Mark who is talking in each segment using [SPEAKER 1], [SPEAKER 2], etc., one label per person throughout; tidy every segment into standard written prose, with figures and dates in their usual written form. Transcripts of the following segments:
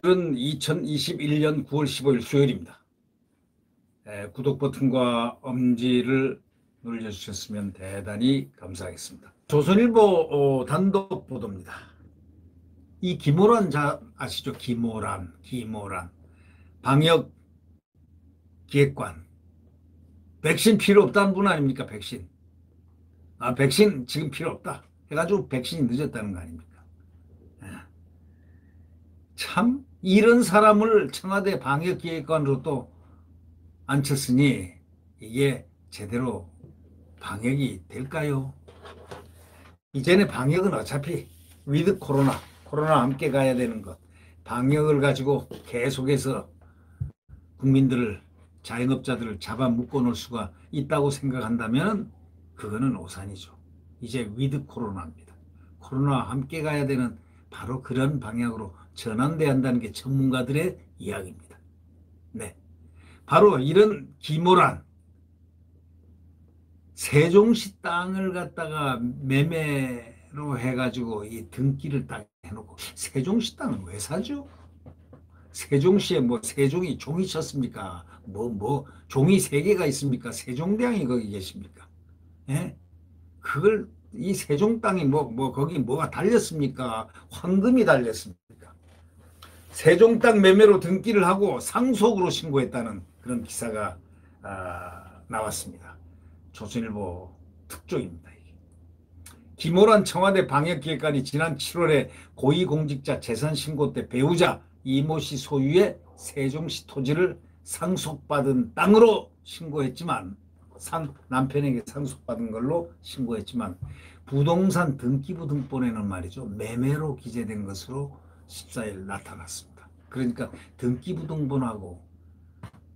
[SPEAKER 1] 오늘은 2021년 9월 15일 수요일입니다. 구독 버튼과 엄지를 눌러주셨으면 대단히 감사하겠습니다. 조선일보 단독 보도입니다. 이 김호란 아시죠? 김호란 방역 기획관. 백신 필요 없다는 분 아닙니까? 백신 지금 필요 없다 해가지고 백신이 늦었다는 거 아닙니까? 참 이런 사람을 청와대 방역기획관으로 또 앉혔으니 이게 제대로 방역이 될까요? 이전에 방역은 어차피 위드 코로나 함께 가야 되는 것, 방역을 가지고 계속해서 국민들을, 자영업자들을 잡아묶어 놓을 수가 있다고 생각한다면 그거는 오산이죠. 이제 위드 코로나입니다. 코로나와 함께 가야 되는 바로 그런 방향으로 전환돼야 한다는 게 전문가들의 이야기입니다. 네, 바로 이런 김호란, 세종시 땅을 갖다가 매매로 해가지고 이 등기를 딱 해놓고, 세종시 땅은 왜 사죠? 세종시에 뭐 세종이 종이 쳤습니까? 종이 3개가 있습니까? 세종대왕이 거기 계십니까? 예? 그걸 이 세종 땅이 거기 뭐가 달렸습니까? 황금이 달렸습니까? 세종 땅 매매로 등기를 하고 상속으로 신고했다는 그런 기사가 나왔습니다. 조선일보 특종입니다. 김호란 청와대 방역기획관이 지난 7월에 고위공직자 재산신고 때 배우자 이모 씨 소유의 세종시 토지를 상속받은 땅으로 신고했지만, 남편에게 상속받은 걸로 신고했지만, 부동산 등기부 등본에는 말이죠, 매매로 기재된 것으로 14일 나타났습니다. 그러니까 등기부 등본하고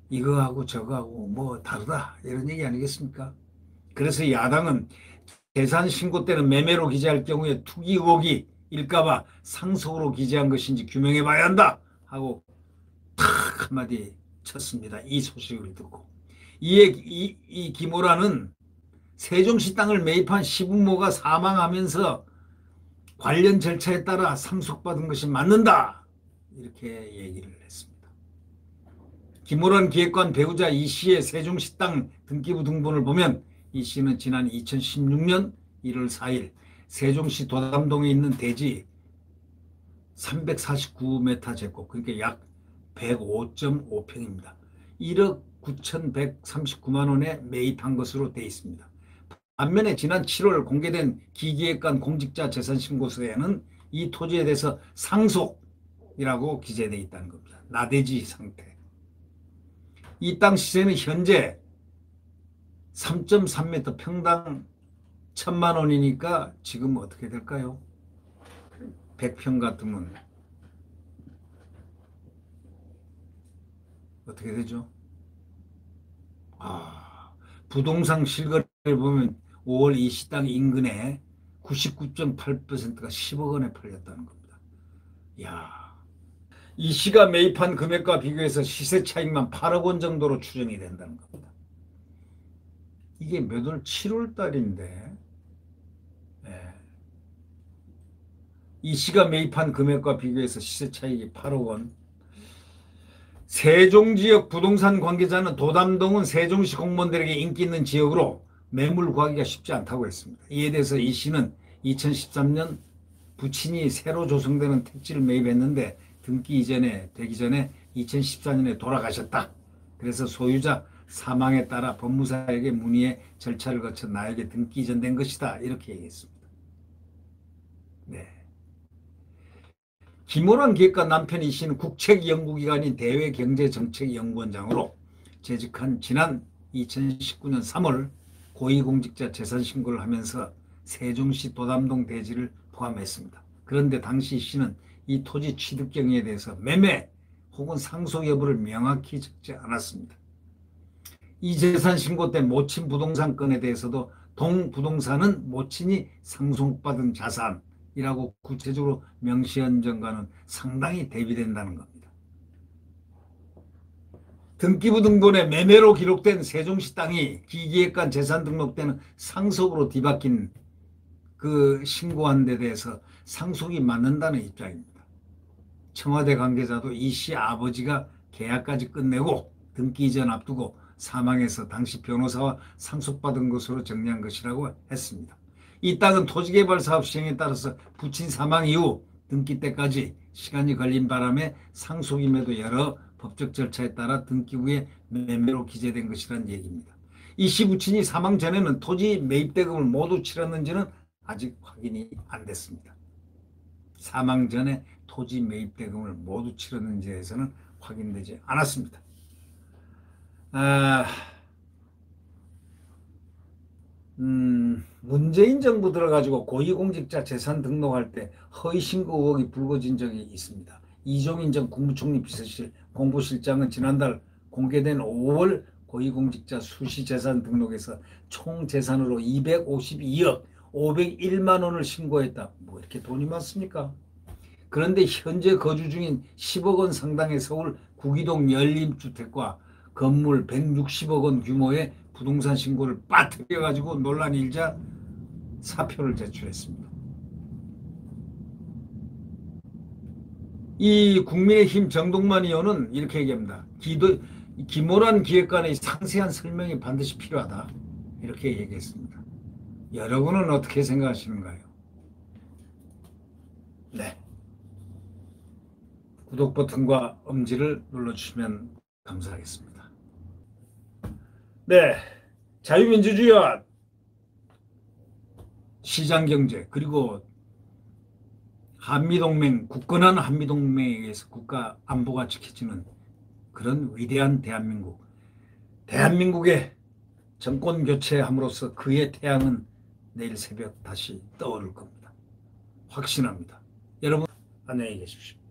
[SPEAKER 1] 이거하고 저거하고 뭐 다르다 이런 얘기 아니겠습니까? 그래서 야당은 재산 신고 때는 매매로 기재할 경우에 투기 의혹이 일까봐 상속으로 기재한 것인지 규명해 봐야 한다 하고 탁 한마디 쳤습니다. 이 소식을 듣고. 이 김호란은 세종시 땅을 매입한 시부모가 사망하면서 관련 절차에 따라 상속받은 것이 맞는다 이렇게 얘기를 했습니다. 김호란 기획관 배우자 이 씨의 세종시 땅 등기부 등본을 보면 이 씨는 지난 2016년 1월 4일 세종시 도담동에 있는 대지 349m 제곱, 그러니까 약 105.5평입니다. 1억 9,139만 원에 매입한 것으로 되어 있습니다. 반면에 지난 7월 공개된 기기획관 공직자 재산신고서에는 이 토지에 대해서 상속이라고 기재되어 있다는 겁니다. 나대지 상태. 이 땅 시세는 현재 3.3m 평당 1,000만 원이니까 지금 어떻게 될까요? 100평 같으면 어떻게 되죠? 부동산 실거래를 보면 5월 이 시 땅 인근에 99.8%가 10억 원에 팔렸다는 겁니다. 이 시가 매입한 금액과 비교해서 시세 차익만 8억 원 정도로 추정이 된다는 겁니다. 이게 몇 월? 7월 달인데 이 시가 매입한 금액과 비교해서 시세 차익이 8억 원. 세종지역 부동산 관계자는 도담동은 세종시 공무원들에게 인기 있는 지역으로 매물 구하기가 쉽지 않다고 했습니다. 이에 대해서 이 씨는 2013년 부친이 새로 조성되는 택지를 매입했는데 등기 되기 전에 2014년에 돌아가셨다. 그래서 소유자 사망에 따라 법무사에게 문의해 절차를 거쳐 나에게 등기 이전된 것이다 이렇게 얘기했습니다. 네. 김호란 기획관 남편 이 씨는 국책연구기관인 대외경제정책연구원장으로 재직한 지난 2019년 3월 고위공직자 재산신고를 하면서 세종시 도담동 대지를 포함했습니다. 그런데 당시 이 씨는 이 토지 취득 경위에 대해서 매매 혹은 상속 여부를 명확히 적지 않았습니다. 이 재산신고 때 모친 부동산 건에 대해서도 동부동산은 모친이 상속받은 자산 이라고 구체적으로 명시한 점과는 상당히 대비된다는 겁니다. 등기부 등본에 매매로 기록된 세종시 땅이 기기획관 재산 등록되는 상속으로 뒤바뀐 그 신고한 데 대해서 상속이 맞는다는 입장입니다. 청와대 관계자도 이 씨 아버지가 계약까지 끝내고 등기 이전 앞두고 사망해서 당시 변호사와 상속받은 것으로 정리한 것이라고 했습니다. 이 땅은 토지개발사업 시행에 따라서 부친 사망 이후 등기 때까지 시간이 걸린 바람에 상속임에도 여러 법적 절차에 따라 등기부에 매매로 기재된 것이라는 얘기입니다. 이 씨 부친이 사망 전에는 토지 매입대금을 모두 치렀는지는 아직 확인이 안 됐습니다. 사망 전에 토지 매입대금을 모두 치렀는지에 대해서는 확인되지 않았습니다. 문재인 정부 들어가지고 고위공직자 재산 등록할 때 허위신고 의혹이 불거진 적이 있습니다. 이종인 전 국무총리 비서실 공보실장은 지난달 공개된 5월 고위공직자 수시재산 등록에서 총 재산으로 252억 501만 원을 신고했다. 뭐 이렇게 돈이 많습니까? 그런데 현재 거주 중인 10억 원 상당의 서울 구기동 연립주택과 건물 160억 원 규모의 부동산 신고를 빠뜨려가지고 논란이 일자 사표를 제출했습니다. 이 국민의힘 정동만 의원은 이렇게 얘기합니다. 김호란 기획관의 상세한 설명이 반드시 필요하다. 이렇게 얘기했습니다. 여러분은 어떻게 생각하시는가요? 네. 구독 버튼과 엄지를 눌러주시면 감사하겠습니다. 네. 자유민주주의와 시장경제 그리고 한미동맹, 굳건한 한미동맹에 의해서 국가 안보가 지켜지는 그런 위대한 대한민국의 정권 교체함으로써 그의 태양은 내일 새벽 다시 떠오를 겁니다. 확신합니다. 여러분 안녕히 계십시오.